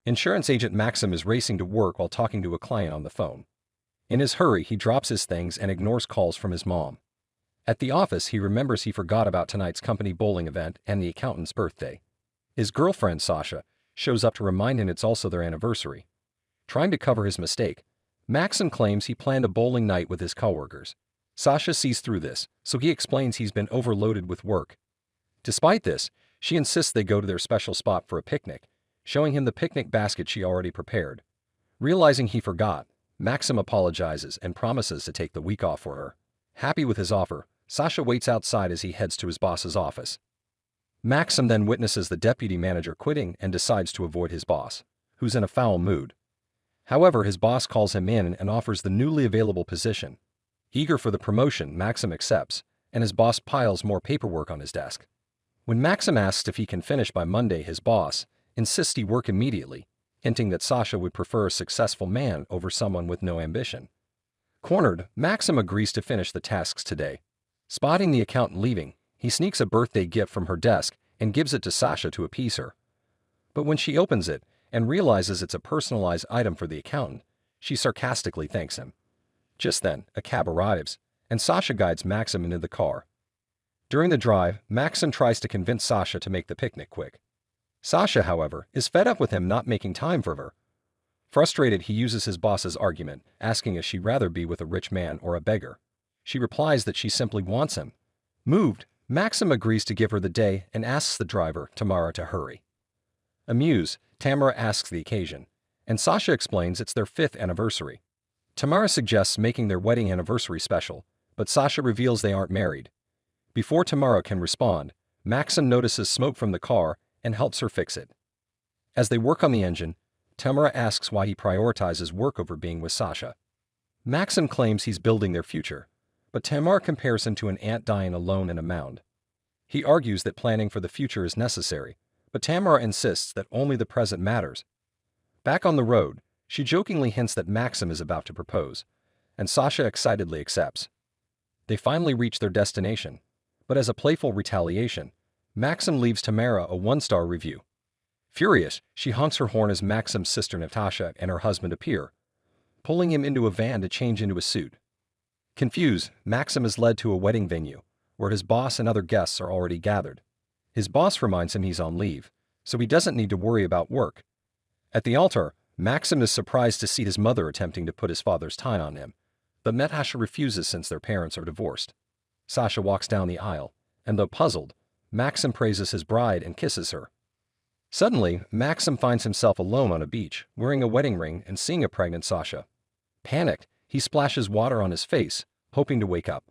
Insurance agent Maxim is racing to work while talking to a client on the phone. In his hurry, he drops his things and ignores calls from his mom. At the office, he remembers he forgot about tonight's company bowling event and the accountant's birthday. His girlfriend, Sasha, shows up to remind him it's also their anniversary. Trying to cover his mistake, Maxim claims he planned a bowling night with his coworkers. Sasha sees through this, so he explains he's been overloaded with work. Despite this, she insists they go to their special spot for a picnic, showing him the picnic basket she already prepared. Realizing he forgot, Maxim apologizes and promises to take the week off for her. Happy with his offer, Sasha waits outside as he heads to his boss's office. Maxim then witnesses the deputy manager quitting and decides to avoid his boss, who's in a foul mood. However, his boss calls him in and offers the newly available position. Eager for the promotion, Maxim accepts, and his boss piles more paperwork on his desk. When Maxim asks if he can finish by Monday, his boss insists he work immediately, hinting that Sasha would prefer a successful man over someone with no ambition. Cornered, Maxim agrees to finish the tasks today. Spotting the accountant leaving, he sneaks a birthday gift from her desk and gives it to Sasha to appease her. But when she opens it and realizes it's a personalized item for the accountant, she sarcastically thanks him. Just then, a cab arrives, and Sasha guides Maxim into the car. During the drive, Maxim tries to convince Sasha to make the picnic quick. Sasha, however, is fed up with him not making time for her. Frustrated, he uses his boss's argument, asking if she'd rather be with a rich man or a beggar. She replies that she simply wants him. Moved, Maxim agrees to give her the day and asks the driver, Tamara, to hurry. Amused, Tamara asks the occasion, and Sasha explains it's their 5th anniversary. Tamara suggests making their wedding anniversary special, but Sasha reveals they aren't married. Before Tamara can respond, Maxim notices smoke from the car and helps her fix it. As they work on the engine, Tamara asks why he prioritizes work over being with Sasha. Maxim claims he's building their future, but Tamara compares him to an ant dying alone in a mound. He argues that planning for the future is necessary, but Tamara insists that only the present matters. Back on the road, she jokingly hints that Maxim is about to propose, and Sasha excitedly accepts. They finally reach their destination, but as a playful retaliation, Maxim leaves Tamara a 1-star review. Furious, she honks her horn as Maxim's sister Natasha and her husband appear, pulling him into a van to change into a suit. Confused, Maxim is led to a wedding venue, where his boss and other guests are already gathered. His boss reminds him he's on leave, so he doesn't need to worry about work. At the altar, Maxim is surprised to see his mother attempting to put his father's tie on him, but Natasha refuses since their parents are divorced. Sasha walks down the aisle, and though puzzled, Maxim praises his bride and kisses her. Suddenly, Maxim finds himself alone on a beach, wearing a wedding ring and seeing a pregnant Sasha. Panicked, he splashes water on his face, hoping to wake up.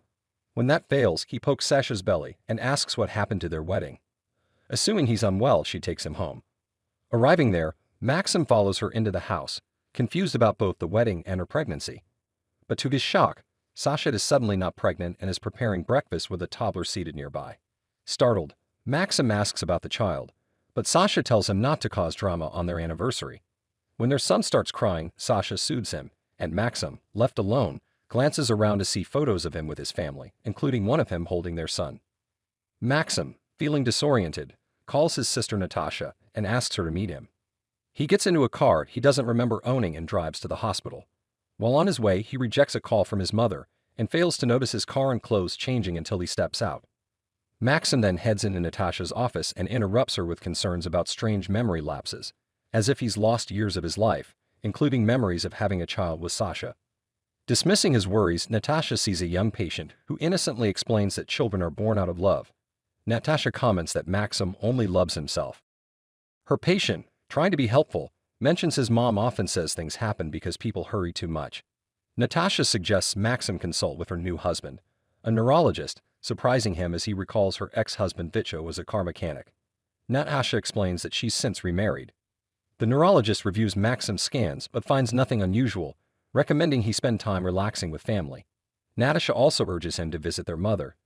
When that fails, he pokes Sasha's belly and asks what happened to their wedding. Assuming he's unwell, she takes him home. Arriving there, Maxim follows her into the house, confused about both the wedding and her pregnancy. But to his shock, Sasha is suddenly not pregnant and is preparing breakfast with a toddler seated nearby. Startled, Maxim asks about the child, but Sasha tells him not to cause drama on their anniversary. When their son starts crying, Sasha soothes him, and Maxim, left alone, glances around to see photos of him with his family, including one of him holding their son. Maxim, feeling disoriented, calls his sister Natasha and asks her to meet him. He gets into a car he doesn't remember owning and drives to the hospital. While on his way, he rejects a call from his mother and fails to notice his car and clothes changing until he steps out. Maxim then heads into Natasha's office and interrupts her with concerns about strange memory lapses, as if he's lost years of his life, including memories of having a child with Sasha. Dismissing his worries, Natasha sees a young patient who innocently explains that children are born out of love. Natasha comments that Maxim only loves himself. Her patient, trying to be helpful, mentions his mom often says things happen because people hurry too much. Natasha suggests Maxim consult with her new husband, a neurologist, surprising him as he recalls her ex-husband Vitcho was a car mechanic. Natasha explains that she's since remarried. The neurologist reviews Maxim's scans but finds nothing unusual, recommending he spend time relaxing with family. Natasha also urges him to visit their mother.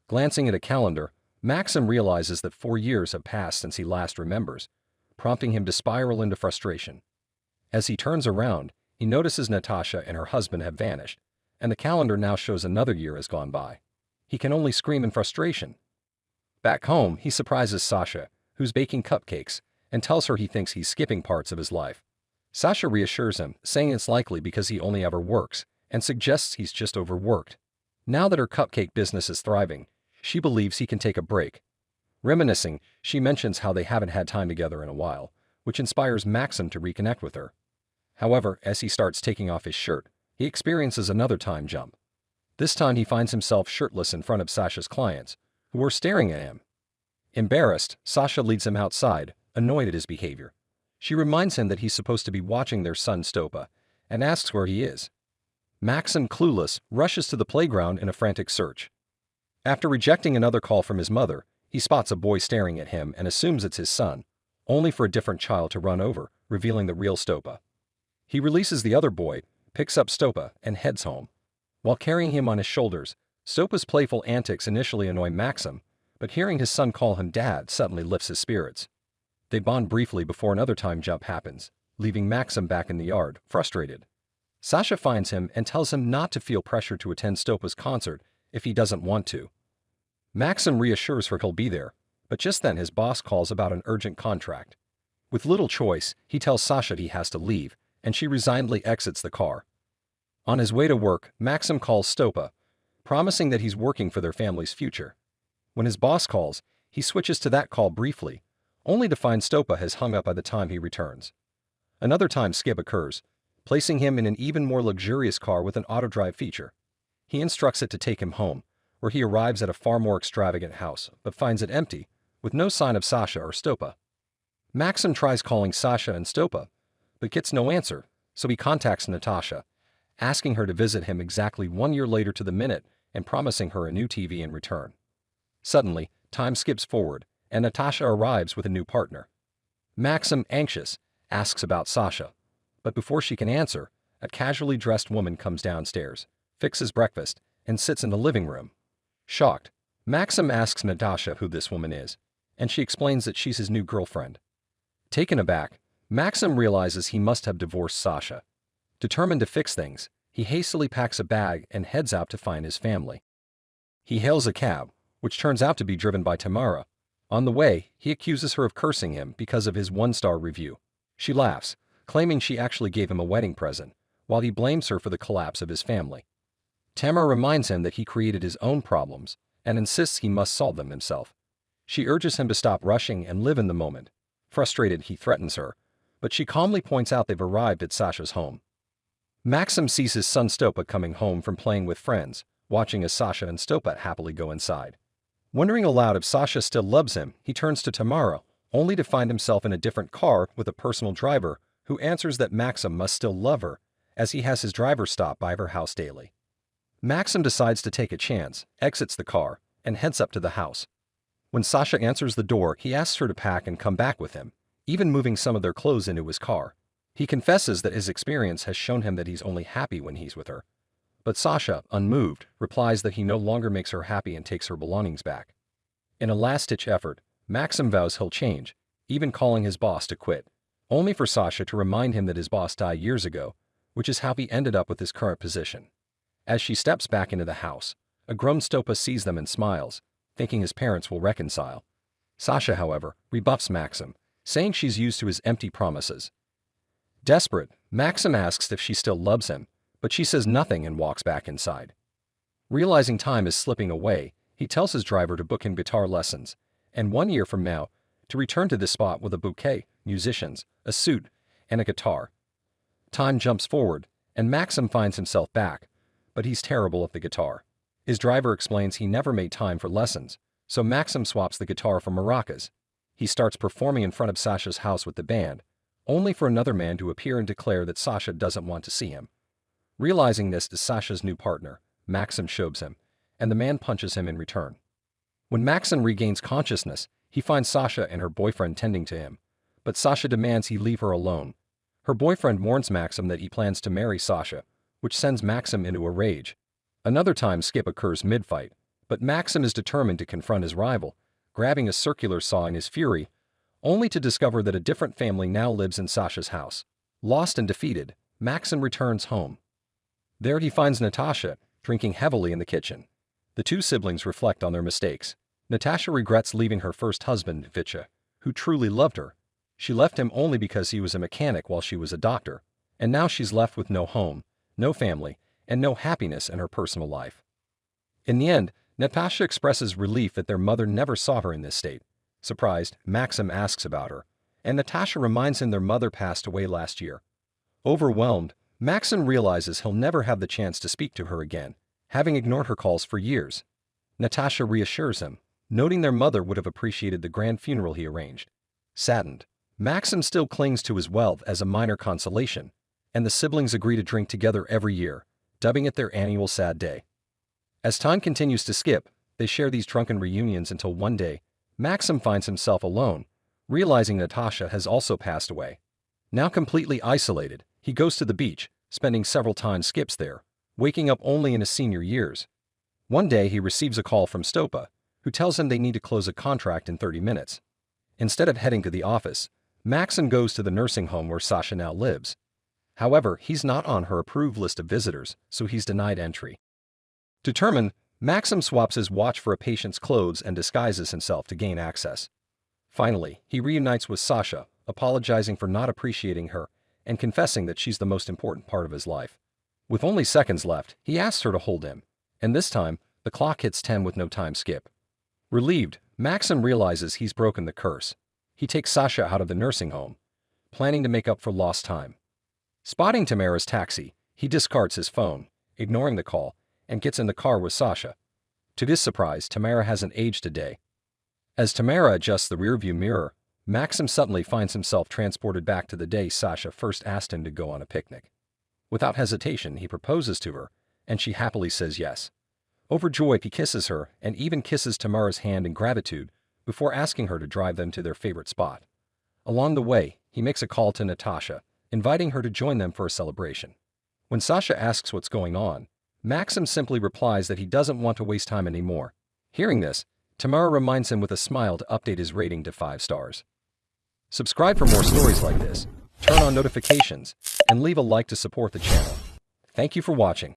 Glancing at a calendar, Maxim realizes that 4 years have passed since he last remembers, prompting him to spiral into frustration. As he turns around, he notices Natasha and her husband have vanished, and the calendar now shows another year has gone by. He can only scream in frustration. Back home, he surprises Sasha, who's baking cupcakes, and tells her he thinks he's skipping parts of his life. Sasha reassures him, saying it's likely because he only ever works, and suggests he's just overworked. Now that her cupcake business is thriving, she believes he can take a break. Reminiscing, she mentions how they haven't had time together in a while, which inspires Maxim to reconnect with her. However, as he starts taking off his shirt, he experiences another time jump. This time he finds himself shirtless in front of Sasha's clients, who are staring at him. Embarrassed, Sasha leads him outside, annoyed at his behavior. She reminds him that he's supposed to be watching their son Stopa, and asks where he is. Maxim, clueless, rushes to the playground in a frantic search. After rejecting another call from his mother, he spots a boy staring at him and assumes it's his son, only for a different child to run over, revealing the real Stopa. He releases the other boy, picks up Stopa, and heads home. While carrying him on his shoulders, Stopa's playful antics initially annoy Maxim, but hearing his son call him dad suddenly lifts his spirits. They bond briefly before another time jump happens, leaving Maxim back in the yard, frustrated. Sasha finds him and tells him not to feel pressure to attend Stopa's concert if he doesn't want to. Maxim reassures her he'll be there, but just then his boss calls about an urgent contract. With little choice, he tells Sasha he has to leave, and she resignedly exits the car. On his way to work, Maxim calls Stopa, promising that he's working for their family's future. When his boss calls, he switches to that call briefly, only to find Stopa has hung up by the time he returns. Another time skip occurs, placing him in an even more luxurious car with an auto-drive feature. He instructs it to take him home, where he arrives at a far more extravagant house, but finds it empty, with no sign of Sasha or Stopa. Maxim tries calling Sasha and Stopa, but gets no answer, so he contacts Natasha, asking her to visit him exactly 1 year later to the minute and promising her a new TV in return. Suddenly, time skips forward, and Natasha arrives with a new partner. Maxim, anxious, asks about Sasha, but before she can answer, a casually dressed woman comes downstairs, fixes breakfast, and sits in the living room. Shocked, Maxim asks Natasha who this woman is, and she explains that she's his new girlfriend. Taken aback, Maxim realizes he must have divorced Sasha. Determined to fix things, he hastily packs a bag and heads out to find his family. He hails a cab, which turns out to be driven by Tamara. On the way, he accuses her of cursing him because of his 1-star review. She laughs, claiming she actually gave him a wedding present, while he blames her for the collapse of his family. Tamara reminds him that he created his own problems and insists he must solve them himself. She urges him to stop rushing and live in the moment. Frustrated, he threatens her, but she calmly points out they've arrived at Sasha's home. Maxim sees his son Stopa coming home from playing with friends, watching as Sasha and Stopa happily go inside. Wondering aloud if Sasha still loves him, he turns to Tamara, only to find himself in a different car with a personal driver who answers that Maxim must still love her, as he has his driver stop by her house daily. Maxim decides to take a chance, exits the car, and heads up to the house. When Sasha answers the door, he asks her to pack and come back with him, even moving some of their clothes into his car. He confesses that his experience has shown him that he's only happy when he's with her. But Sasha, unmoved, replies that he no longer makes her happy and takes her belongings back. In a last-ditch effort, Maxim vows he'll change, even calling his boss to quit, only for Sasha to remind him that his boss died years ago, which is how he ended up with his current position. As she steps back into the house, a grown Stopa sees them and smiles, thinking his parents will reconcile. Sasha, however, rebuffs Maxim, saying she's used to his empty promises. Desperate, Maxim asks if she still loves him, but she says nothing and walks back inside. Realizing time is slipping away, he tells his driver to book him guitar lessons, and 1 year from now, to return to this spot with a bouquet, musicians, a suit, and a guitar. Time jumps forward, and Maxim finds himself back, but he's terrible at the guitar. His driver explains he never made time for lessons, so Maxim swaps the guitar for maracas. He starts performing in front of Sasha's house with the band, only for another man to appear and declare that Sasha doesn't want to see him. Realizing this is Sasha's new partner, Maxim shoves him, and the man punches him in return. When Maxim regains consciousness, he finds Sasha and her boyfriend tending to him, but Sasha demands he leave her alone. Her boyfriend warns Maxim that he plans to marry Sasha, which sends Maxim into a rage. Another time skip occurs mid-fight, but Maxim is determined to confront his rival, grabbing a circular saw in his fury, only to discover that a different family now lives in Sasha's house. Lost and defeated, Maxim returns home. There he finds Natasha, drinking heavily in the kitchen. The two siblings reflect on their mistakes. Natasha regrets leaving her first husband, Vitya, who truly loved her. She left him only because he was a mechanic while she was a doctor, and now she's left with no home, no family, and no happiness in her personal life. In the end, Natasha expresses relief that their mother never saw her in this state. Surprised, Maxim asks about her, and Natasha reminds him their mother passed away last year. Overwhelmed, Maxim realizes he'll never have the chance to speak to her again, having ignored her calls for years. Natasha reassures him, noting their mother would have appreciated the grand funeral he arranged. Saddened, Maxim still clings to his wealth as a minor consolation, and the siblings agree to drink together every year, dubbing it their annual sad day. As time continues to skip, they share these drunken reunions until one day, Maxim finds himself alone, realizing Natasha has also passed away. Now completely isolated, he goes to the beach, spending several time skips there, waking up only in his senior years. One day he receives a call from Stopa, who tells him they need to close a contract in 30 minutes. Instead of heading to the office, Maxim goes to the nursing home where Sasha now lives. However, he's not on her approved list of visitors, so he's denied entry. Determined, Maxim swaps his watch for a patient's clothes and disguises himself to gain access. Finally, he reunites with Sasha, apologizing for not appreciating her and confessing that she's the most important part of his life. With only seconds left, he asks her to hold him, and this time, the clock hits 10 with no time skip. Relieved, Maxim realizes he's broken the curse. He takes Sasha out of the nursing home, planning to make up for lost time. Spotting Tamara's taxi, he discards his phone, ignoring the call, and gets in the car with Sasha. To his surprise, Tamara hasn't aged a day. As Tamara adjusts the rearview mirror, Maxim suddenly finds himself transported back to the day Sasha first asked him to go on a picnic. Without hesitation, he proposes to her, and she happily says yes. Overjoyed, he kisses her and even kisses Tamara's hand in gratitude before asking her to drive them to their favorite spot. Along the way, he makes a call to Natasha, inviting her to join them for a celebration. When Sasha asks what's going on, Maxim simply replies that he doesn't want to waste time anymore. Hearing this, Tamara reminds him with a smile to update his rating to 5 stars. Subscribe for more stories like this, turn on notifications, and leave a like to support the channel. Thank you for watching.